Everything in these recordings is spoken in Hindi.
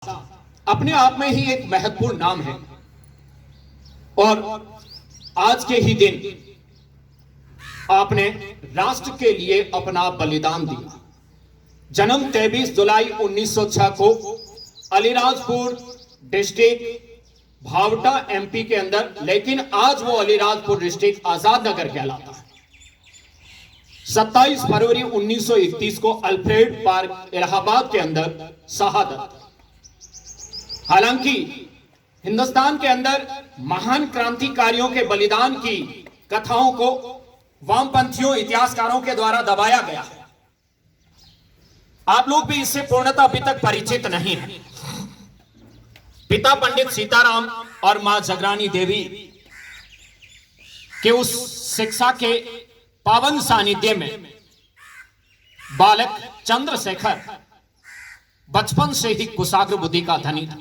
अपने आप में ही एक महत्वपूर्ण नाम है और आज के ही दिन आपने राष्ट्र के लिए अपना बलिदान दिया। जन्म 23 जुलाई 1906 को अलीराजपुर डिस्ट्रिक्ट भावटा एमपी के अंदर, लेकिन आज वो अलीराजपुर डिस्ट्रिक्ट आजाद नगर कहलाता है। 27 फरवरी 1931 को अल्फ्रेड पार्क इलाहाबाद के अंदर शहादत। हालांकि हिंदुस्तान के अंदर महान क्रांतिकारियों के बलिदान की कथाओं को वामपंथियों इतिहासकारों के द्वारा दबाया गया है। आप लोग भी इससे पूर्णतः अभी तक परिचित नहीं हैं। पिता पंडित सीताराम और मां जगरानी देवी के उस शिक्षा के पावन सानिध्य में बालक चंद्रशेखर बचपन से ही कुशाग्र बुद्धि का धनी था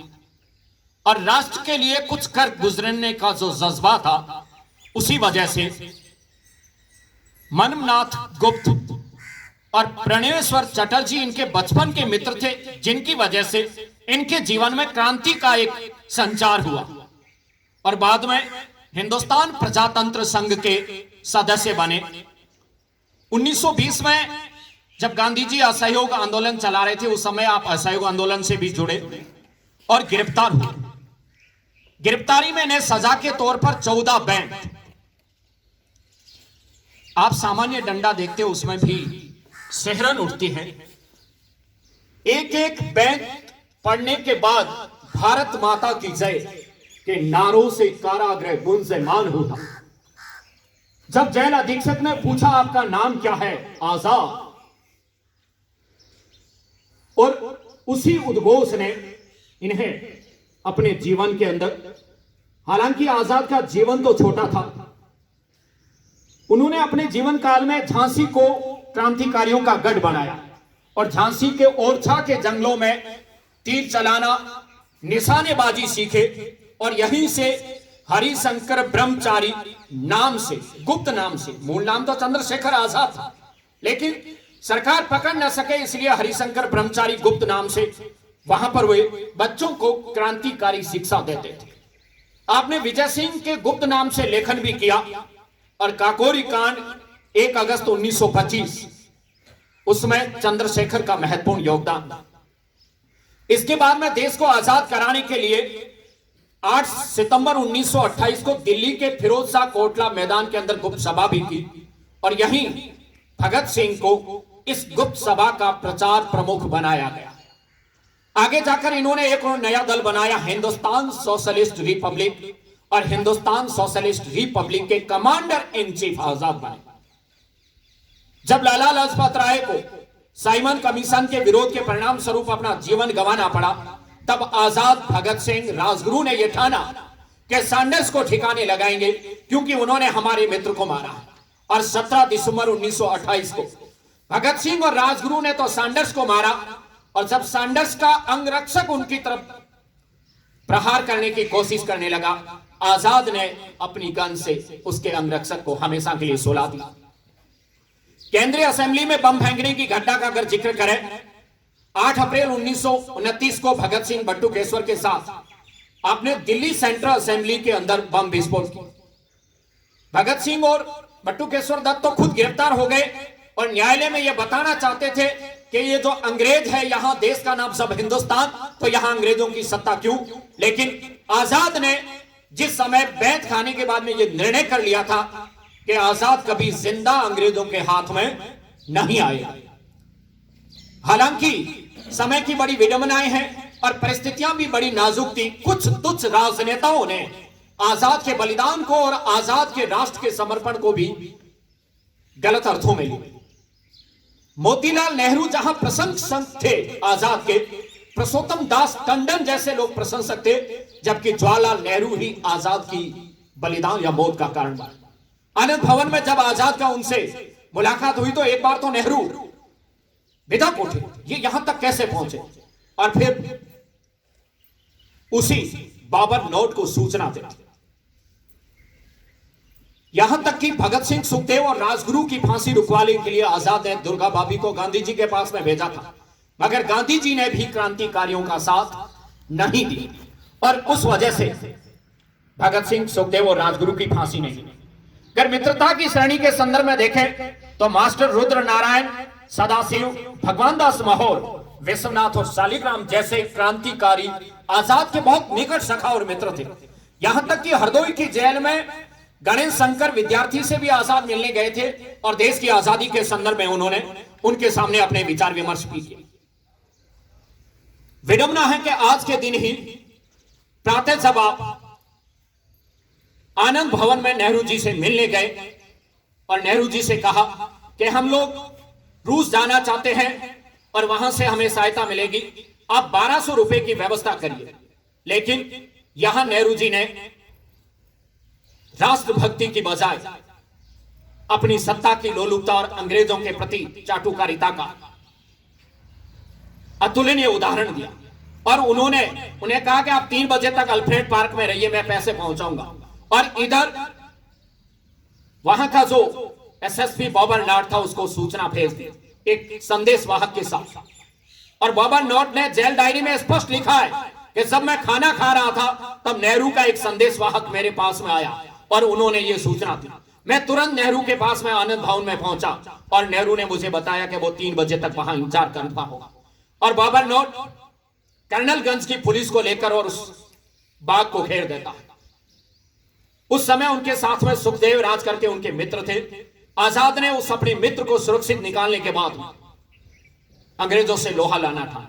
और राष्ट्र के लिए कुछ कर गुजरने का जो जज्बा था, उसी वजह से मनमनाथ गुप्त और प्रणेश्वर चटर्जी इनके बचपन के मित्र थे, जिनकी वजह से इनके जीवन में क्रांति का एक संचार हुआ और बाद में हिंदुस्तान प्रजातंत्र संघ के सदस्य बने। 1920 में जब गांधी जी असहयोग आंदोलन चला रहे थे, उस समय आप असहयोग आंदोलन से भी जुड़े और गिरफ्तार हुए। गिरफ्तारी में इन्हें सजा के तौर पर 14 बैंड, आप सामान्य डंडा देखते हो उसमें भी सिहरन उठती है। एक एक बैंड पढ़ने के बाद भारत माता की जय के नारों से कारागृह गुंजयमान हुआ। जब जेल अधीक्षक ने पूछा आपका नाम क्या है, आजाद, और उसी उद्घोष ने इन्हें अपने जीवन के अंदर, हालांकि आजाद का जीवन तो छोटा था, उन्होंने अपने जीवन काल में झांसी को क्रांतिकारियों का गढ़ बनाया और झांसी के ओरछा के जंगलों में तीर चलाना, निशानेबाजी सीखे और यहीं से हरिशंकर ब्रह्मचारी नाम से, गुप्त नाम से, मूल नाम तो चंद्रशेखर आजाद था, लेकिन सरकार पकड़ न सके इसलिए हरिशंकर ब्रह्मचारी गुप्त नाम से वहां पर वे बच्चों को क्रांतिकारी शिक्षा देते थे। आपने विजय सिंह के गुप्त नाम से लेखन भी किया और काकोरी कांड 1 अगस्त 1925, उसमें चंद्रशेखर का महत्वपूर्ण योगदान। इसके बाद में देश को आजाद कराने के लिए 8 सितंबर 1928 को दिल्ली के फिरोज शाह कोटला मैदान के अंदर गुप्त सभा भी की और यहीं भगत सिंह को इस गुप्त सभा का प्रचार प्रमुख बनाया गया। आगे जाकर इन्होंने एक और नया दल बनाया, हिंदुस्तान सोशलिस्ट रिपब्लिक, और हिंदुस्तान सोशलिस्ट रिपब्लिक के कमांडर इन चीफ आजाद बने। जब लाला लाजपत राय को साइमन कमीशन के विरोध के परिणाम स्वरूप अपना जीवन गंवाना पड़ा, तब आजाद, भगत सिंह, राजगुरु ने यह ठाना कि सैंडर्स को ठिकाने लगाएंगे क्योंकि उन्होंने हमारे मित्र को मारा। और 17 दिसंबर 1928 को भगत सिंह और राजगुरु ने तो सैंडर्स को मारा और जब सैंडर्स का अंगरक्षक उनकी तरफ प्रहार करने की कोशिश करने लगा, आजाद ने अपनी गन से उसके अंगरक्षक को हमेशा के लिए सुला दिया। केंद्रीय असेंबली में बम फेंकने की घटना का अगर जिक्र करें, 8 अप्रैल 1929 को भगत सिंह बटुकेश्वर के साथ आपने दिल्ली सेंट्रल असेंबली के अंदर बम विस्फोट किया। भगत सिंह और बटुकेश्वर दत्त तो खुद गिरफ्तार हो गए और न्यायालय में यह बताना चाहते थे कि ये जो अंग्रेज है, यहां देश का नाम सब हिंदुस्तान, तो यहां अंग्रेजों की सत्ता क्यों। लेकिन आजाद ने जिस समय बैत खाने के बाद में यह निर्णय कर लिया था कि आजाद कभी जिंदा अंग्रेजों के हाथ में नहीं आएगा। हालांकि समय की बड़ी विडंबनाएं हैं और परिस्थितियां भी बड़ी नाजुक थी। कुछ तुच्छ राजनेताओं ने आजाद के बलिदान को और आजाद के राष्ट्र के समर्पण को भी गलत अर्थों में लिया। मोतीलाल नेहरू जहां प्रशंसक थे आजाद के, पुरुषोत्तम दास टंडन जैसे लोग प्रशंसक थे, जबकि जवाहरलाल नेहरू ही आजाद की बलिदान या मौत का कारण बने। आनंद भवन में जब आजाद का उनसे मुलाकात हुई तो एक बार तो नेहरू विधक उठे, ये यहां तक कैसे पहुंचे, और फिर उसी बाबर नोट को सूचना देते। यहां तक कि भगत सिंह, सुखदेव और राजगुरु की फांसी रुकवाने के लिए आजाद ने दुर्गा भाभी को गांधी जी के पास में भेजा था, मगर गांधी जी ने भी क्रांतिकारियों का साथ नहीं दी और उस वजह से भगत सिंह, सुखदेव और राजगुरु की फांसी नहीं। अगर मित्रता की श्रेणी के संदर्भ में देखें तो मास्टर रुद्र नारायण, सदाशिव, भगवान दास महर, विश्वनाथ और शालिग्राम जैसे क्रांतिकारी आजाद के बहुत निकट सखा और मित्र थे। यहां तक कि हरदोई की जेल में गणेश शंकर विद्यार्थी से भी आजाद मिलने गए थे और देश की आजादी के संदर्भ में उन्होंने उनके सामने अपने विचार विमर्श भी किए। विडंबना है कि आज के दिन ही प्रातः जब आप आनंद भवन में नेहरू जी से मिलने गए और नेहरू जी से कहा कि हम लोग रूस जाना चाहते हैं और वहां से हमें सहायता मिलेगी, आप 1200 रुपए की व्यवस्था करिए। लेकिन यहां नेहरू जी ने राष्ट्रभक्ति की बजाय अपनी सत्ता की लोलुपता और अंग्रेजों के प्रति चाटुकारिता का अतुलनीय उदाहरण दिया और उन्हें कहा कि आप 3 बजे तक अल्फ्रेड पार्क में रहिए, मैं पैसे पहुंचाऊंगा। और इधर वहां का जो एसएसपी बॉबर नॉट था उसको सूचना भेज दी एक संदेश वाहक के साथ। और बॉबर नॉट ने जेल डायरी में स्पष्ट लिखा है कि जब मैं खाना खा रहा था तब नेहरू का एक संदेश वाहक मेरे पास में आया और उन्होंने ये सूचना दी। मैं तुरंत नेहरू के पास में आनंद भवन में पहुंचा और नेहरू ने मुझे बताया कि वो 3 बजे तक वहां इंतजार करना होगा। और बॉबर नॉट कर्नलगंज की पुलिस को लेकर और उस बाग को घेर देता है। उस समय उनके साथ में सुखदेव राज करके उनके मित्र थे। आजाद ने उस अपने मित्र को सुरक्षित निकालने के बाद अंग्रेजों से लोहा लाना था।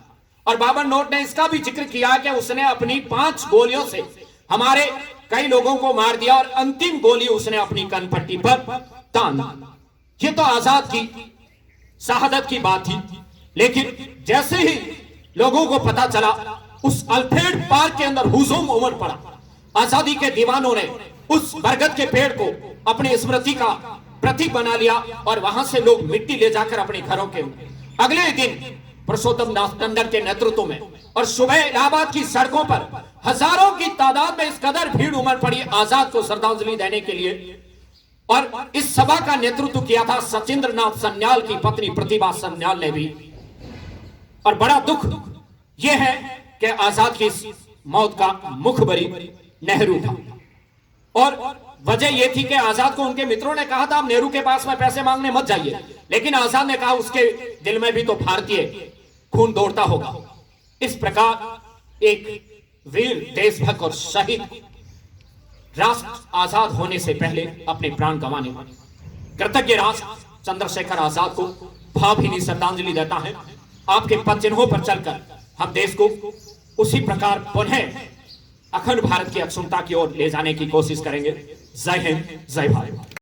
और बॉबर नोट ने इसका भी जिक्र किया कि उसने अपनी 5 गोलियों से हमारे कई लोगों को मार दिया और अंतिम गोली उसने अपनी कनपट्टी पर तान दी। ये तो आजाद की शहादत की बात थी। लेकिन जैसे ही लोगों को पता चला उस अल्फ्रेड पार्क के अंदर हुजूम उमड़ पड़ा। आजादी के दीवानों ने उस बरगद के पेड़ को अपनी स्मृति का प्रतीक बना लिया और वहां से लोग मिट्टी ले जाकर अपने घरों के अगले दिन पुरुषोत्तम दास टंडन के नेतृत्व में और सुबह इलाहाबाद की सड़कों पर हजारों की तादाद में इस कदर भीड़ उमड़ पड़ी आजाद को श्रद्धांजलि देने के लिए। और इस सभा का नेतृत्व किया था सचिंद्र नाथ सन्याल की पत्नी प्रतिभा सन्याल ने भी। और बड़ा दुख यह है कि आजाद की मौत का मुखबरी नेहरू था। और वजह यह थी कि आजाद को उनके मित्रों ने कहा था आप नेहरू के पास में पैसे मांगने मत जाइए, लेकिन आजाद ने कहा उसके दिल में भी तो भारतीय खून दौड़ता होगा। इस प्रकार एक वीर देशभक्त और शहीद राष्ट्र आजाद होने से पहले अपने प्राण गंवाने वाले कृतज्ञ राष्ट्र चंद्रशेखर आजाद को भावभीनी श्रद्धांजलि देता है। आपके पद चिन्हों पर चलकर हम देश को उसी प्रकार पुनः अखंड भारत की अक्षुण्णता की ओर ले जाने की कोशिश करेंगे। जय हिंद, जय भारत।